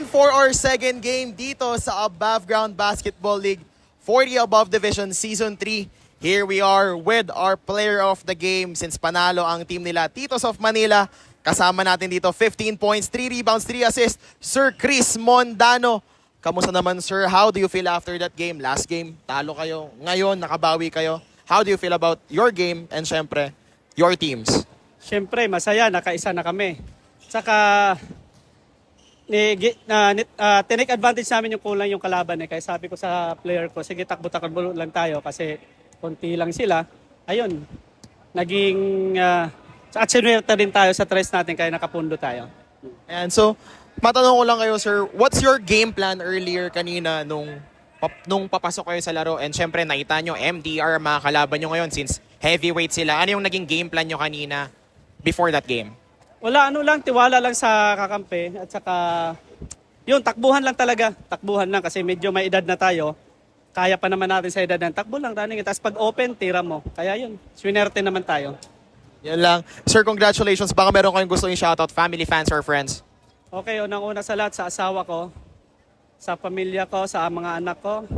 And for our second game dito sa Above Ground Basketball League 40 Above Division Season 3, here we are with our player of the game since panalo ang team nila, Titos of Manila. Kasama natin dito 15 points, 3 rebounds, 3 assists, Sir Chris Mondano. Kamusta naman, sir? How do you feel after that game? Last game, talo kayo. Ngayon, nakabawi kayo. How do you feel about your game and syempre, your teams? Siyempre, masaya, nakaisa na kami. Saka, tinake advantage namin yung kulang yung kalaban eh. Kaya sabi ko sa player ko, sige takbo-takbo lang tayo kasi konti lang sila. Ayun, naging, at sinuwerte din tayo sa tres natin kaya nakapundo tayo. And so, matanong ko lang kayo, sir, what's your game plan earlier kanina nung papasok kayo sa laro? And syempre, nakita nyo, MDR, mga kalaban nyo ngayon since heavyweight sila. Ano yung naging game plan nyo kanina before that game? Wala, tiwala lang sa kakampi at saka yun, takbuhan lang talaga. Takbuhan lang kasi medyo may edad na tayo. Kaya pa naman natin sa edad ng takbo lang, running. Tapos pag open, tira mo. Kaya yun, swinerte naman tayo. Yan lang. Sir, congratulations. Baka meron kayong gusto yung shoutout, family, fans, or friends. Okay, unang-una sa lahat, sa asawa ko, sa pamilya ko, sa mga anak ko,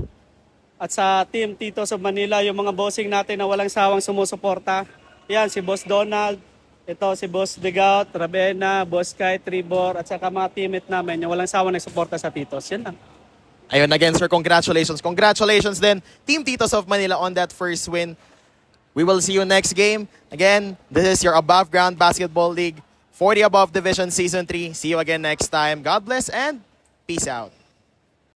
at sa team Titos of Manila, yung mga bossing natin na walang sawang sumusuporta. Yan, si Boss Donald, ito si Boss Degout, Ravena, Boss Kai, Tribor, at saka mga teammate namin, yung walang sawang nagsuporta sa Titos. Yan lang. Ayun, again, sir, congratulations. Congratulations din, Team Titos of Manila on that first win. We will see you next game. Again, this is your Above Ground Basketball League 40 Above Division Season 3. See you again next time. God bless and peace out.